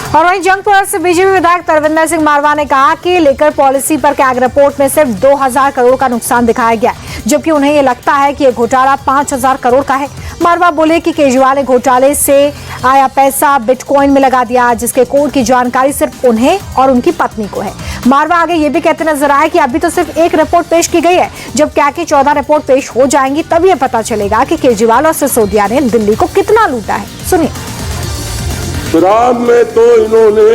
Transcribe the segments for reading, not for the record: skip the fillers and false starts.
और वहीं जंगपुर से बीजेपी विधायक तरविंदर सिंह मारवा ने कहा कि लेकर पॉलिसी पर कैग रिपोर्ट में सिर्फ 2000 करोड़ का नुकसान दिखाया गया है, जबकि उन्हें ये लगता है कि ये घोटाला 5000 करोड़ का है। मारवा बोले कि केजरीवाल ने घोटाले से आया पैसा बिटकॉइन में लगा दिया, जिसके कोड की जानकारी सिर्फ उन्हें और उनकी पत्नी को है। मारवा आगे ये भी कहते नजर आए कि अभी तो सिर्फ एक रिपोर्ट पेश की गई है, जब कैग की 14 रिपोर्ट पेश हो जाएंगी तब ये पता चलेगा कि केजरीवाल और सिसोदिया ने दिल्ली को कितना लूटा है। सुनिए। शराब में तो इन्होंने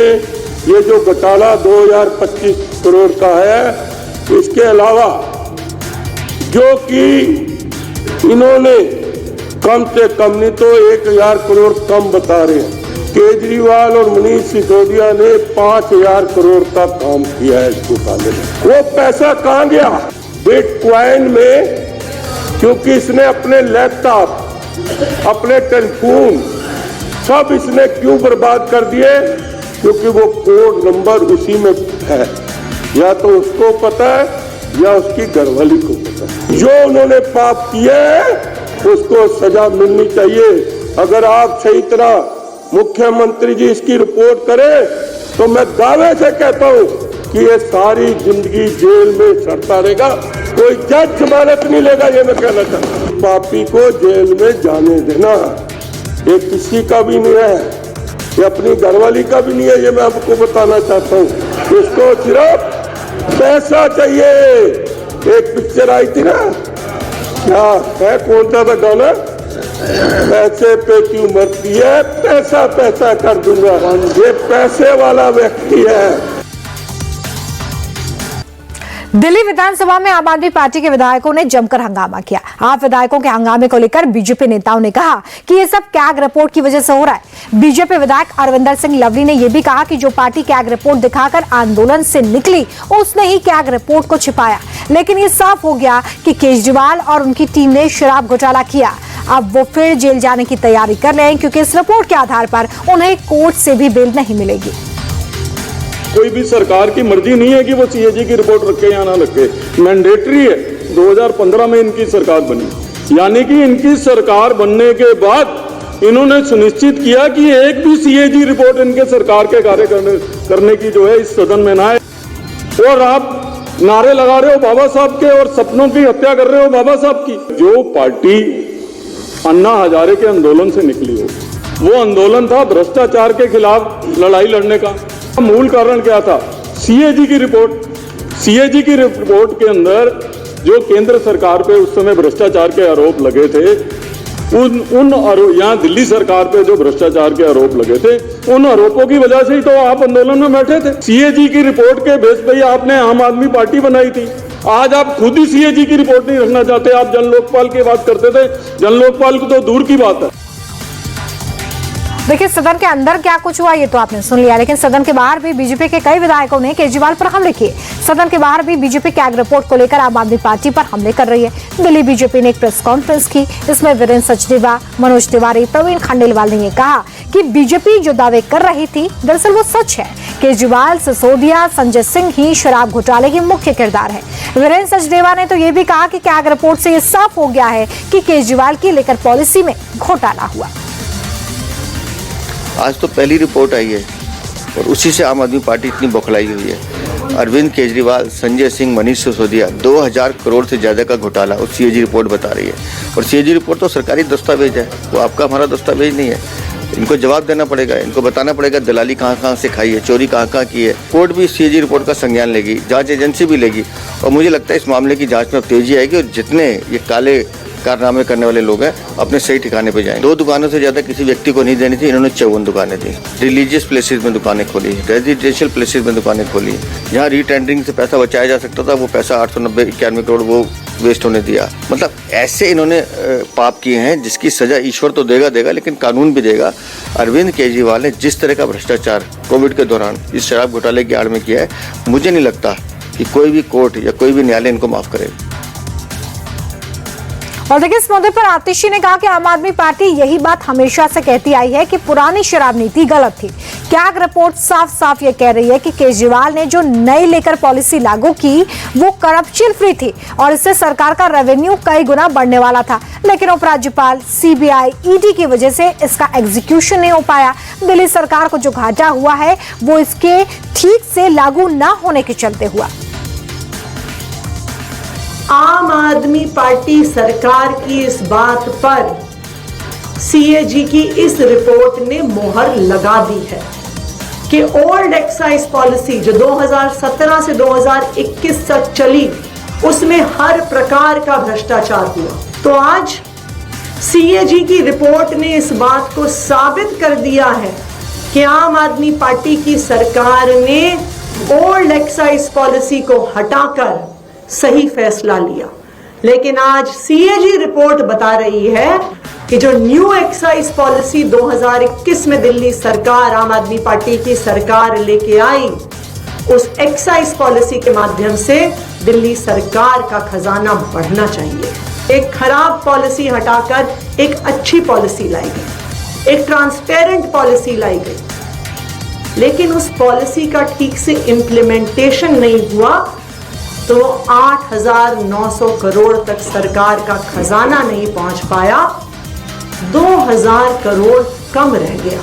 ये जो घोटाला 2025 करोड़ का है, इसके अलावा जो कि इन्होंने कम से कम नहीं तो 1000 करोड़ कम बता रहे हैं। केजरीवाल और मनीष सिसोदिया ने 5000 करोड़ का काम किया है इस घोटाले में। वो पैसा कहाँ गया? बिटकॉइन में, क्योंकि इसने अपने लैपटॉप, अपने टेलीफोन सब इसने क्यों बर्बाद कर दिए? क्योंकि वो कोड नंबर उसी में है, या तो उसको पता है या उसकी घरवाली को पता है। जो उन्होंने पाप किए उसको सजा मिलनी चाहिए। अगर आप सही तरह मुख्यमंत्री जी इसकी रिपोर्ट करें तो मैं दावे से कहता हूं कि ये सारी जिंदगी जेल में सड़ता रहेगा, कोई जज जमानत नहीं लेगा। ये मैं कहना चाहता हूं, पापी को जेल में जाने देना ये किसी का भी नहीं है, ये अपनी घरवाली का भी नहीं है। ये मैं आपको बताना चाहता हूँ। इसको सिर्फ पैसा चाहिए। एक पिक्चर आई थी ना, क्या है, कौन सा था गाना? पैसे पे क्यों मरती है, पैसा पैसा कर दूंगा। ये पैसे वाला व्यक्ति है। दिल्ली विधानसभा में आम आदमी पार्टी के विधायकों ने जमकर हंगामा किया। आप विधायकों के हंगामे को लेकर बीजेपी नेताओं ने कहा कि ये सब कैग रिपोर्ट की वजह से हो रहा है। बीजेपी विधायक अरविंदर सिंह लवली ने यह भी कहा कि जो पार्टी कैग रिपोर्ट दिखाकर आंदोलन से निकली उसने ही कैग रिपोर्ट को छिपाया। लेकिन ये साफ हो गया कि केजरीवाल और उनकी टीम ने शराब घोटाला किया। अब वो फिर जेल जाने की तैयारी कर रहे हैं, क्योंकि इस रिपोर्ट के आधार पर उन्हें कोर्ट से भी बेल नहीं मिलेगी। कोई भी सरकार की मर्जी नहीं है कि वो सीएजी की रिपोर्ट रखे या ना रखे, मैंडेटरी है। 2015 में इनकी सरकार बनी, यानी कि इनकी सरकार बनने के बाद इन्होंने सुनिश्चित किया कि एक भी सीएजी रिपोर्ट इनके सरकार के कार्य करने की जो है इस सदन में ना आए। और आप नारे लगा रहे हो बाबा साहब के और सपनों की हत्या कर रहे हो बाबा साहब की। जो पार्टी अन्ना हजारे के आंदोलन से निकली हो, वो आंदोलन था भ्रष्टाचार के खिलाफ लड़ाई लड़ने का। मूल कारण क्या था? सीएजी की रिपोर्ट। सीएजी की रिपोर्ट के अंदर जो केंद्र सरकार पे उस समय भ्रष्टाचार के आरोप लगे थे, यहाँ दिल्ली सरकार पे जो भ्रष्टाचार के आरोप लगे थे, उन आरोपों की वजह से ही तो आप आंदोलन में बैठे थे। सीएजी की रिपोर्ट के बेस पे आपने आम आदमी पार्टी बनाई थी। आज आप खुद ही सीएजी की रिपोर्ट नहीं रखना चाहते, आप जन लोकपाल की बात करते थे। जन लोकपाल की तो दूर की बात है। देखिए, सदन के अंदर क्या कुछ हुआ ये तो आपने सुन लिया, लेकिन सदन के बाहर भी बीजेपी के कई विधायकों ने केजरीवाल पर हमले किए। सदन के बाहर भी बीजेपी कैग रिपोर्ट को लेकर आम आदमी पार्टी पर हमले कर रही है। दिल्ली बीजेपी ने एक प्रेस कॉन्फ्रेंस की। इसमें वीरेंद्र सचदेवा, मनोज तिवारी, प्रवीण खंडेलवाल ने कहा कि बीजेपी जो दावे कर रही थी दरअसल वो सच है। केजरीवाल, सिसोदिया, संजय सिंह ही शराब घोटाले के मुख्य किरदार है। वीरेंद्र सचदेवा ने तो ये भी कहा कि कैग रिपोर्ट से ये साफ हो गया है कि केजरीवाल की लेकर पॉलिसी में घोटाला हुआ। आज तो पहली रिपोर्ट आई है और उसी से आम आदमी पार्टी इतनी बौखलाई हुई है। अरविंद केजरीवाल, संजय सिंह, मनीष सिसोदिया, 2000 करोड़ से ज़्यादा का घोटाला और सीएजी रिपोर्ट बता रही है। और सीएजी रिपोर्ट तो सरकारी दस्तावेज है, वो आपका हमारा दस्तावेज नहीं है। इनको जवाब देना पड़ेगा, इनको बताना पड़ेगा दलाली कहाँ कहाँ से खाई है, चोरी कहाँ कहाँ की है। कोर्ट भी सीएजी रिपोर्ट का संज्ञान लेगी, जाँच एजेंसी भी लेगी। और मुझे लगता है इस मामले की जाँच में अब तेजी आएगी और जितने ये काले कारनामे करने वाले लोग हैं अपने सही ठिकाने पे जाएंगे। 2 दुकानों से ज्यादा किसी व्यक्ति को नहीं देनी थी, इन्होंने 54 दुकानें दी। रिलीजियस प्लेसेस में दुकानें खोली, रेजिडेंशियल प्लेसेस में दुकानें खोली। जहाँ रीटेंडरिंग से पैसा बचाया जा सकता था वो पैसा 890-91 करोड़ वो वेस्ट होने दिया। मतलब ऐसे इन्होंने पाप किए हैं जिसकी सजा ईश्वर तो देगा, लेकिन कानून भी देगा। अरविंद केजरीवाल ने जिस तरह का भ्रष्टाचार कोविड के दौरान इस शराब घोटाले की आड़ में किया है, मुझे नहीं लगता कि कोई भी कोर्ट या कोई भी न्यायालय इनको माफ करेगा। और देखिए, इस मुद्दे पर आतिशी ने कहा कि आम आदमी पार्टी यही बात हमेशा से कहती आई है कि पुरानी शराब नीति गलत थी। कैग रिपोर्ट साफ साफ ये कह रही है कि केजरीवाल ने जो नई लेकर पॉलिसी लागू की वो करप्शन फ्री थी और इससे सरकार का रेवेन्यू कई गुना बढ़ने वाला था, लेकिन उपराज्यपाल, सीबीआई, ईडी की वजह से इसका एग्जीक्यूशन नहीं हो पाया। दिल्ली सरकार को जो घाटा हुआ है वो इसके ठीक से लागू न होने के चलते हुआ। आम आदमी पार्टी सरकार की इस बात पर सीएजी की इस रिपोर्ट ने मोहर लगा दी है कि ओल्ड एक्साइज पॉलिसी जो 2017 से 2021 तक चली उसमें हर प्रकार का भ्रष्टाचार हुआ। तो आज सीएजी की रिपोर्ट ने इस बात को साबित कर दिया है कि आम आदमी पार्टी की सरकार ने ओल्ड एक्साइज पॉलिसी को हटाकर सही फैसला लिया। लेकिन आज सीएजी रिपोर्ट बता रही है कि जो न्यू एक्साइज पॉलिसी 2021 में दिल्ली सरकार, आम आदमी पार्टी की सरकार लेके आई, उस एक्साइज पॉलिसी के माध्यम से दिल्ली सरकार का खजाना बढ़ना चाहिए। एक खराब पॉलिसी हटाकर एक अच्छी पॉलिसी लाई गई, एक ट्रांसपेरेंट पॉलिसी लाई गई, लेकिन उस पॉलिसी का ठीक से इंप्लीमेंटेशन नहीं हुआ तो 8,900 करोड़ तक सरकार का खजाना नहीं पहुंच पाया, 2,000 करोड़ कम रह गया।